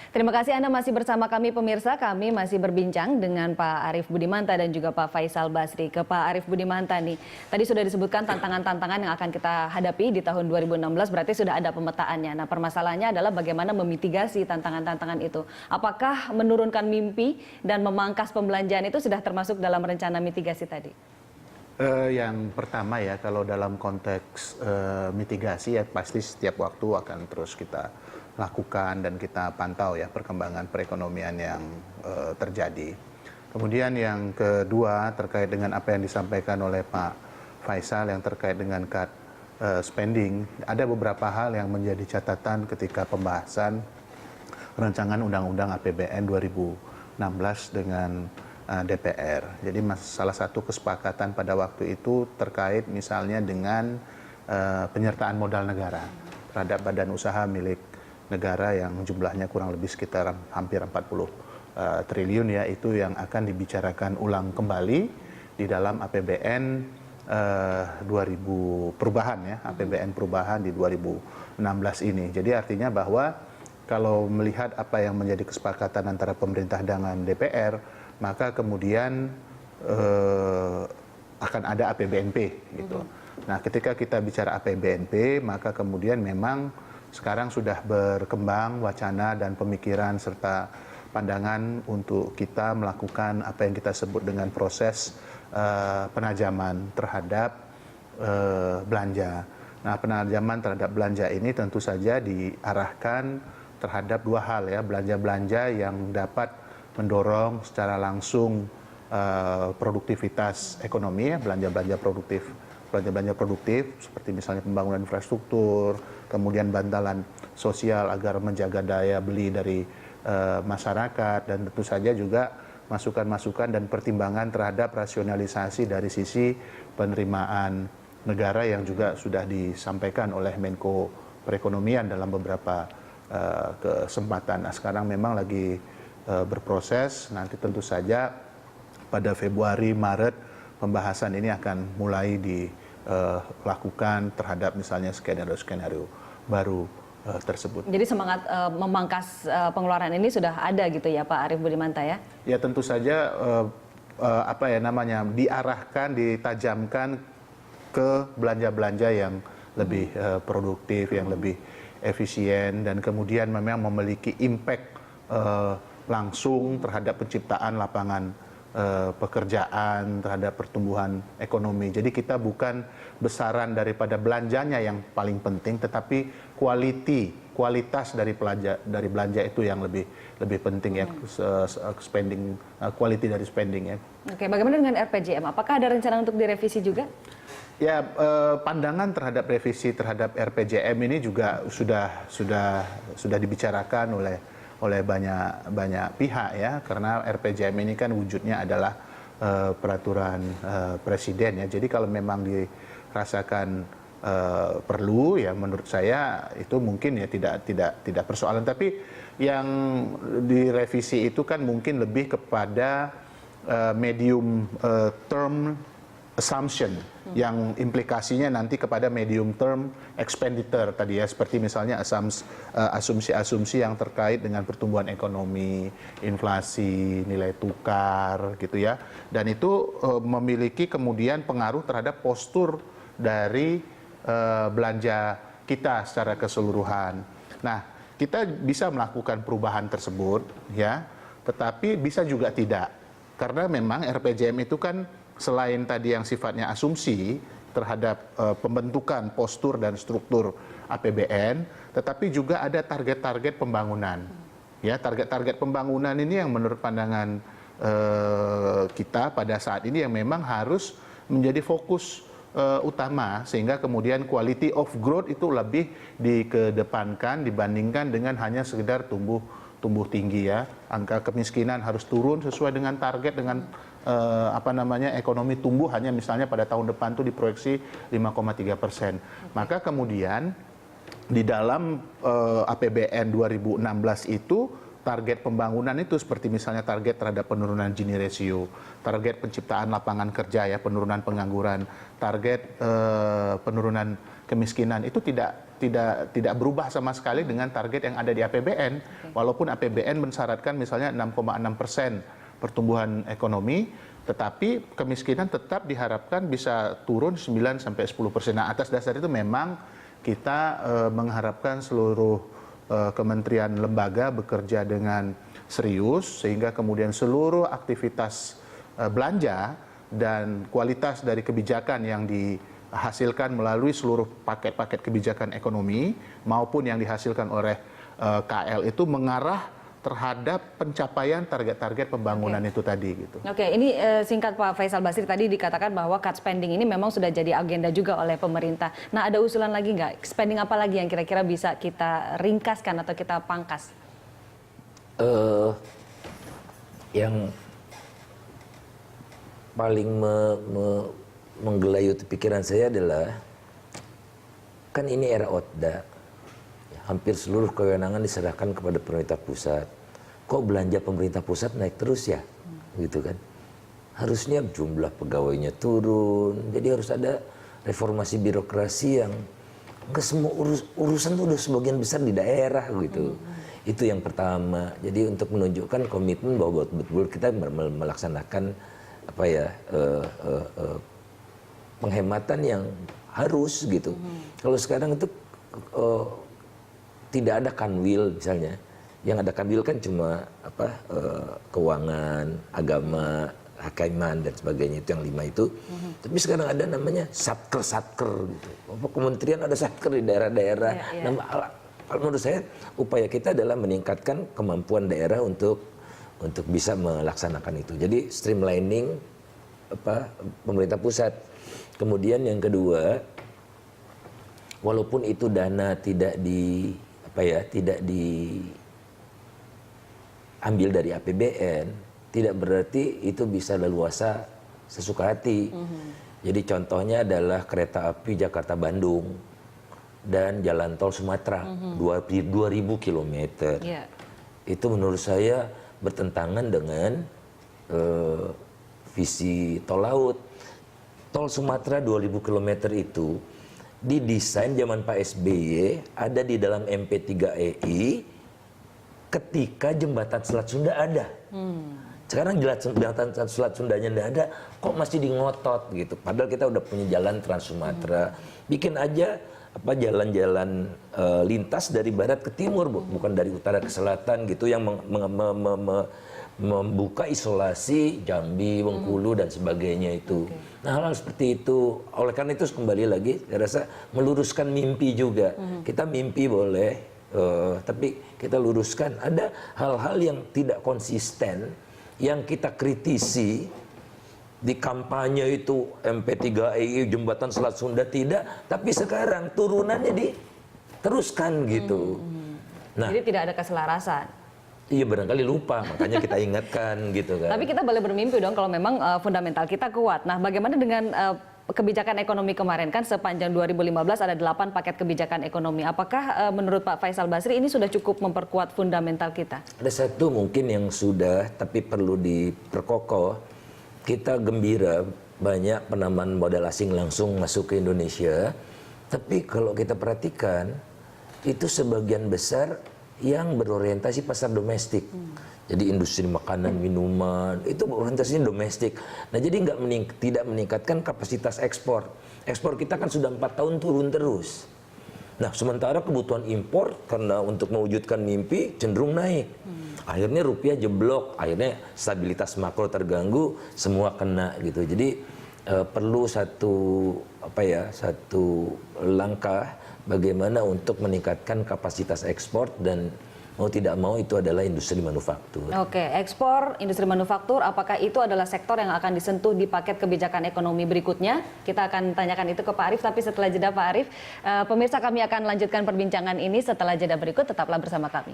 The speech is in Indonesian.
Terima kasih Anda masih bersama kami pemirsa. Kami masih berbincang dengan Pak Arief Budimanta dan juga Pak Faisal Basri. Ke Pak Arief Budimanta nih, tadi sudah disebutkan tantangan-tantangan yang akan kita hadapi di tahun 2016, berarti sudah ada pemetaannya. Nah, permasalahannya adalah bagaimana memitigasi tantangan-tantangan itu. Apakah menurunkan mimpi dan memangkas pembelanjaan itu sudah termasuk dalam rencana mitigasi tadi? Yang pertama ya, kalau dalam konteks mitigasi ya pasti setiap waktu akan terus kita lakukan dan kita pantau ya perkembangan perekonomian yang terjadi. Kemudian yang kedua terkait dengan apa yang disampaikan oleh Pak Faisal yang terkait dengan cut spending, ada beberapa hal yang menjadi catatan ketika pembahasan rancangan Undang-Undang APBN 2016 dengan DPR. Jadi salah satu kesepakatan pada waktu itu terkait misalnya dengan penyertaan modal negara terhadap badan usaha milik negara yang jumlahnya kurang lebih sekitar hampir 40 triliun ya, itu yang akan dibicarakan ulang kembali di dalam APBN 2000 perubahan ya, APBN perubahan di 2016 ini. Jadi artinya bahwa kalau melihat apa yang menjadi kesepakatan antara pemerintah dengan DPR, maka kemudian akan ada APBNP gitu. Nah, ketika kita bicara APBNP, maka kemudian memang sekarang sudah berkembang wacana dan pemikiran serta pandangan untuk kita melakukan apa yang kita sebut dengan proses penajaman terhadap belanja. Nah, penajaman terhadap belanja ini tentu saja diarahkan terhadap dua hal ya, belanja-belanja yang dapat mendorong secara langsung produktivitas ekonomi ya, belanja-belanja produktif seperti misalnya pembangunan infrastruktur, kemudian bantalan sosial agar menjaga daya beli dari masyarakat, dan tentu saja juga masukan-masukan dan pertimbangan terhadap rasionalisasi dari sisi penerimaan negara yang juga sudah disampaikan oleh Menko Perekonomian dalam beberapa kesempatan. Nah, sekarang memang lagi berproses, nanti tentu saja pada Februari, Maret pembahasan ini akan mulai dilakukan terhadap misalnya skenario-skenario baru tersebut. Jadi semangat memangkas pengeluaran ini sudah ada gitu ya Pak Arief Budimanta ya? Ya tentu saja diarahkan, ditajamkan ke belanja-belanja yang lebih produktif, yang lebih efisien, dan kemudian memang memiliki impact langsung terhadap penciptaan lapangan pekerjaan, terhadap pertumbuhan ekonomi. Jadi kita bukan besaran daripada belanjanya yang paling penting, tetapi kualitas dari belanja itu yang lebih penting ya, spending, quality dari spending ya. Oke, bagaimana dengan RPJM? Apakah ada rencana untuk direvisi juga? Ya, pandangan terhadap revisi terhadap RPJM ini juga sudah dibicarakan oleh banyak pihak ya, karena RPJM ini kan wujudnya adalah peraturan presiden ya. Jadi kalau memang dirasakan perlu ya, menurut saya itu mungkin ya tidak persoalan, tapi yang direvisi itu kan mungkin lebih kepada medium term assumption yang implikasinya nanti kepada medium term expenditure tadi ya, seperti misalnya asumsi-asumsi yang terkait dengan pertumbuhan ekonomi, inflasi, nilai tukar gitu ya, dan itu memiliki kemudian pengaruh terhadap postur dari belanja kita secara keseluruhan. Nah, kita bisa melakukan perubahan tersebut ya, tetapi bisa juga tidak, karena memang RPJM itu kan selain tadi yang sifatnya asumsi terhadap pembentukan postur dan struktur APBN, tetapi juga ada target-target pembangunan. Ya, target-target pembangunan ini yang menurut pandangan kita pada saat ini yang memang harus menjadi fokus utama, sehingga kemudian quality of growth itu lebih dikedepankan dibandingkan dengan hanya sekedar tumbuh tinggi ya. Angka kemiskinan harus turun sesuai dengan target, dengan ekonomi tumbuh hanya misalnya pada tahun depan itu diproyeksi 5,3%. Maka kemudian di dalam APBN 2016 itu target pembangunan itu seperti misalnya target terhadap penurunan Gini ratio, target penciptaan lapangan kerja ya, penurunan pengangguran, target penurunan kemiskinan itu tidak berubah sama sekali dengan target yang ada di APBN. Walaupun APBN mensyaratkan misalnya 6,6% pertumbuhan ekonomi, tetapi kemiskinan tetap diharapkan bisa turun 9 sampai 10%. Nah, atas dasar itu memang kita mengharapkan seluruh kementerian lembaga bekerja dengan serius sehingga kemudian seluruh aktivitas belanja dan kualitas dari kebijakan yang dihasilkan melalui seluruh paket-paket kebijakan ekonomi maupun yang dihasilkan oleh KL itu mengarah terhadap pencapaian target-target pembangunan itu tadi gitu. Oke, ini singkat Pak Faisal Basri, tadi dikatakan bahwa cut spending ini memang sudah jadi agenda juga oleh pemerintah. Nah, ada usulan lagi nggak? Spending apa lagi yang kira-kira bisa kita ringkaskan atau kita pangkas? Yang paling menggelayuti pikiran saya adalah kan ini era Otda. Hampir seluruh kewenangan diserahkan kepada pemerintah pusat. Kok belanja pemerintah pusat naik terus ya? Gitu kan. Harusnya jumlah pegawainya turun. Jadi harus ada reformasi birokrasi yang enggak semua urusan itu udah sebagian besar di daerah gitu. Itu yang pertama. Jadi untuk menunjukkan komitmen bahwa betul-betul kita melaksanakan apa ya penghematan yang harus gitu. Kalau sekarang itu tidak ada kanwil misalnya, yang ada kanwil kan cuma apa keuangan, agama, hakiman dan sebagainya, itu yang 5 itu. Tapi sekarang ada namanya satker gitu. Kementerian ada satker di daerah-daerah. Menurut saya upaya kita adalah meningkatkan kemampuan daerah untuk bisa melaksanakan itu. Jadi streamlining pemerintah pusat. Kemudian yang kedua, walaupun itu dana tidak diambil dari APBN, tidak berarti itu bisa leluasa sesuka hati. Jadi contohnya adalah kereta api Jakarta-Bandung dan jalan tol Sumatera, 2.000 km. Itu menurut saya bertentangan dengan visi tol laut. Tol Sumatera 2.000 km itu didesain zaman Pak SBY, ada di dalam MP3EI ketika jembatan Selat Sunda ada. Sekarang jembatan Selat Sundanya tidak ada, kok masih di ngotot gitu. Padahal kita udah punya jalan Trans Sumatera. Bikin aja jalan-jalan lintas dari barat ke timur, bukan dari utara ke selatan gitu, yang membuka isolasi Jambi, Bengkulu dan sebagainya itu. Nah, hal-hal seperti itu. Oleh karena itu kembali lagi, saya rasa meluruskan mimpi juga. Kita mimpi boleh, tapi kita luruskan. Ada hal-hal yang tidak konsisten, yang kita kritisi di kampanye itu MP3EI jembatan Selat Sunda tidak, tapi sekarang turunannya diteruskan gitu. Nah, jadi tidak ada keselarasan. Iya, barangkali lupa, makanya kita ingatkan gitu kan. Tapi kita boleh bermimpi dong kalau memang fundamental kita kuat. Nah, bagaimana dengan kebijakan ekonomi kemarin? Kan sepanjang 2015 ada 8 paket kebijakan ekonomi. Apakah menurut Pak Faisal Basri ini sudah cukup memperkuat fundamental kita? Ada satu mungkin yang sudah, tapi perlu diperkokoh. Kita gembira banyak penambahan modal asing langsung masuk ke Indonesia. Tapi kalau kita perhatikan, itu sebagian besar yang berorientasi pasar domestik. Jadi industri makanan, minuman, itu orientasinya domestik. Nah, jadi tidak meningkatkan kapasitas ekspor. Ekspor kita kan sudah 4 tahun turun terus. Nah, sementara kebutuhan impor karena untuk mewujudkan mimpi cenderung naik. Akhirnya rupiah jeblok, akhirnya stabilitas makro terganggu, semua kena gitu. Jadi perlu satu langkah bagaimana untuk meningkatkan kapasitas ekspor, dan mau tidak mau itu adalah industri manufaktur. Oke, ekspor, industri manufaktur, apakah itu adalah sektor yang akan disentuh di paket kebijakan ekonomi berikutnya? Kita akan tanyakan itu ke Pak Arief, tapi setelah jeda Pak Arief. Pemirsa, kami akan lanjutkan perbincangan ini setelah jeda berikut, tetaplah bersama kami.